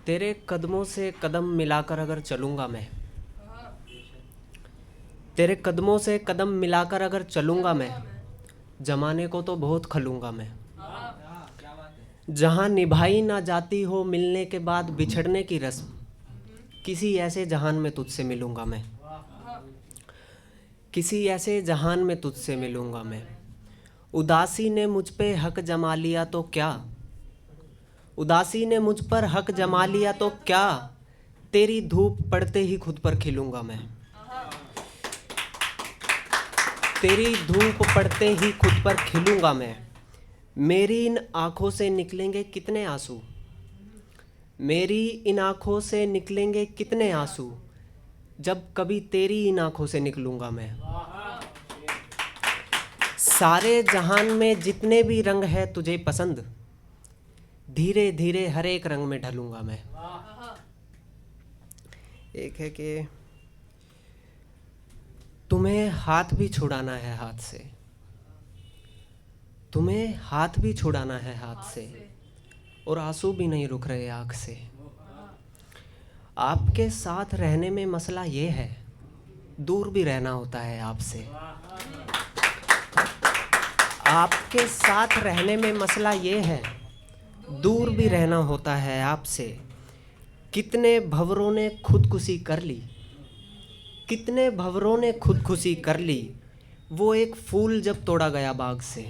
तेरे कदमों से कदम मिलाकर अगर चलूँगा मैं, तेरे कदमों से कदम मिलाकर अगर चलूँगा मैं, जमाने को तो बहुत खलूँगा मैं। जहाँ निभाई ना जाती हो मिलने के बाद बिछड़ने की रस्म, किसी ऐसे जहान में तुझसे मिलूँगा मैं, किसी ऐसे जहान में तुझसे मिलूँगा मैं। उदासी ने मुझ पे हक जमा लिया तो क्या, उदासी ने मुझ पर हक जमा लिया तो क्या, तेरी धूप पड़ते ही खुद पर खिलूँगा मैं, तेरी धूप पड़ते ही खुद पर खिलूँगा मैं। मेरी इन आँखों से निकलेंगे कितने आंसू, मेरी इन आँखों से निकलेंगे कितने आंसू, जब कभी तेरी इन आँखों से निकलूँगा मैं। सारे जहान में जितने भी रंग है तुझे पसंद, धीरे धीरे हर एक रंग में ढलूँगा मैं। एक है कि तुम्हें हाथ भी छुड़ाना है हाथ से, तुम्हें हाथ भी छुड़ाना है हाथ से, और आंसू भी नहीं रुक रहे आँख से। आपके साथ रहने में मसला ये है, दूर भी रहना होता है आपसे। आपके साथ रहने में मसला ये है, दूर भी रहना होता है आपसे। कितने भंवरों ने खुदकुशी कर ली, कितने भंवरों ने खुदकुशी कर ली, वो एक फूल जब तोड़ा गया बाग से।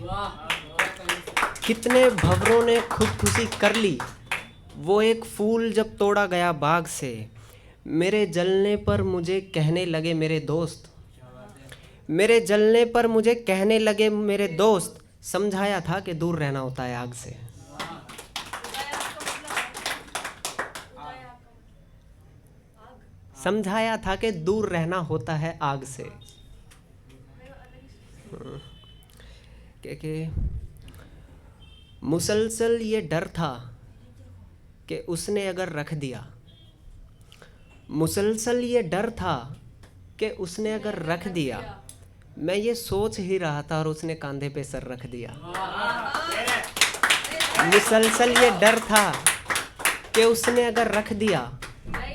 कितने भंवरों ने खुदकुशी कर ली, वो एक फूल जब तोड़ा गया बाग से। मेरे जलने पर मुझे कहने लगे मेरे दोस्त, मेरे जलने पर मुझे कहने लगे मेरे दोस्त, समझाया था कि दूर रहना होता है आग से। समझाया था कि दूर रहना होता है आग से। कि मुसलसल ये डर था कि उसने अगर रख दिया, मुसलसल ये डर था कि उसने अगर रख दिया, मैं ये सोच ही रहा था और उसने कंधे पे सर रख दिया। मुसलसल ये डर था कि उसने अगर रख दिया,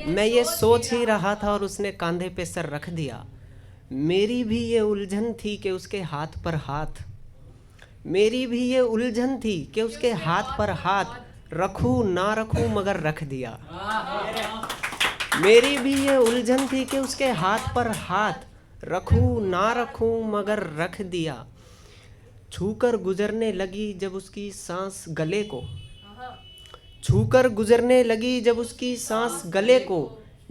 मैं ये सोच ही रहा था और उसने कंधे पे सर रख दिया। मेरी भी ये उलझन थी कि उसके हाथ पर हाथ, मेरी भी ये उलझन थी कि उसके हाथ पर हाथ, रखूं ना रखूं मगर रख दिया। मेरी भी ये उलझन थी कि उसके हाथ पर हाथ, रखूं ना रखूं मगर रख दिया। छूकर गुजरने लगी जब उसकी सांस गले को, छूकर गुजरने लगी जब उसकी सांस गले को,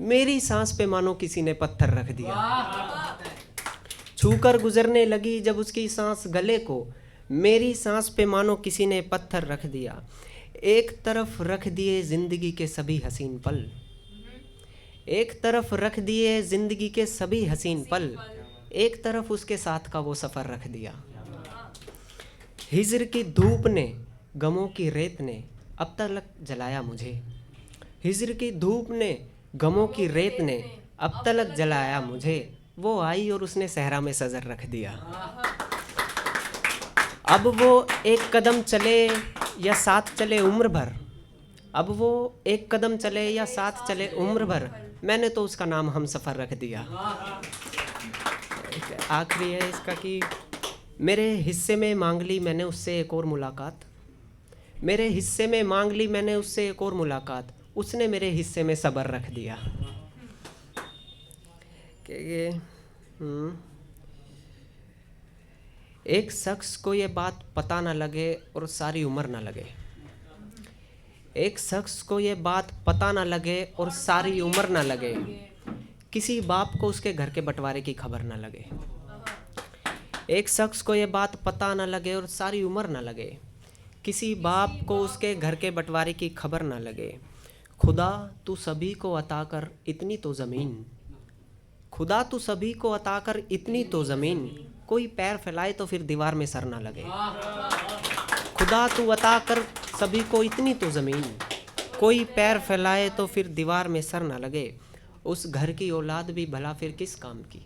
मेरी सांस पे मानो किसी ने पत्थर रख दिया। छूकर गुजरने लगी जब उसकी सांस गले को, मेरी सांस पे मानो किसी ने पत्थर रख दिया। एक तरफ रख दिए जिंदगी के सभी हसीन पल, एक तरफ रख दिए जिंदगी के सभी हसीन पल, एक तरफ उसके साथ का वो सफ़र रख दिया। हिज्र की धूप ने गमों की रेत ने अब तक जलाया मुझे, हिज्र की धूप ने गमों की रेत ने अब तक जलाया मुझे। वो आई और उसने सहरा में सजर रख दिया। अब वो एक कदम चले या साथ चले उम्र भर, अब वो एक कदम चले या साथ चले उम्र भर, मैंने तो उसका नाम हम सफ़र रख दिया। आखिरी है इसका कि मेरे हिस्से में मांग ली मैंने उससे एक और मुलाकात, मेरे हिस्से में मांग ली मैंने उससे एक और मुलाकात, उसने मेरे हिस्से में सब्र रख दिया। कि एक शख्स को ये बात पता ना लगे और सारी उम्र ना लगे, एक शख्स को ये बात पता ना लगे और सारी उम्र ना लगे, किसी बाप को उसके घर के बंटवारे की खबर ना लगे। एक शख्स को ये बात पता ना लगे और सारी उम्र ना लगे, किसी बाप को उसके घर के बंटवारे की खबर ना लगे। खुदा तू सभी को अता कर इतनी तो ज़मीन, खुदा तू सभी को अता कर इतनी तो ज़मीन, कोई पैर फैलाए तो फिर दीवार में सर ना लगे। खुदा तू अता कर सभी को इतनी तो ज़मीन, कोई पैर फैलाए तो फिर दीवार में सर ना लगे। उस घर की औलाद भी भला फिर किस काम की,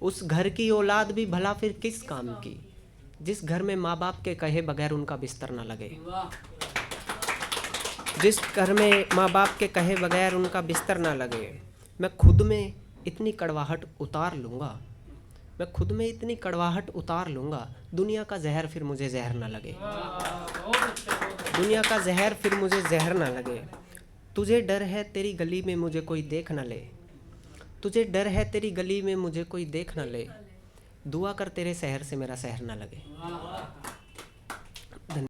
उस घर की औलाद भी भला फिर किस काम की, जिस घर में माँ बाप के कहे बगैर उनका बिस्तर ना लगे, जिस घर में माँ बाप के कहे बगैर उनका बिस्तर ना लगे। मैं खुद में इतनी कड़वाहट उतार लूँगा, मैं खुद में इतनी कड़वाहट उतार लूँगा, दुनिया का जहर फिर मुझे जहर ना लगे, दुनिया का जहर फिर मुझे जहर ना लगे। तुझे डर है तेरी गली में मुझे कोई देख ना ले, तुझे डर है तेरी गली में मुझे कोई देख ना ले, दुआ कर तेरे शहर से मेरा शहर ना लगे।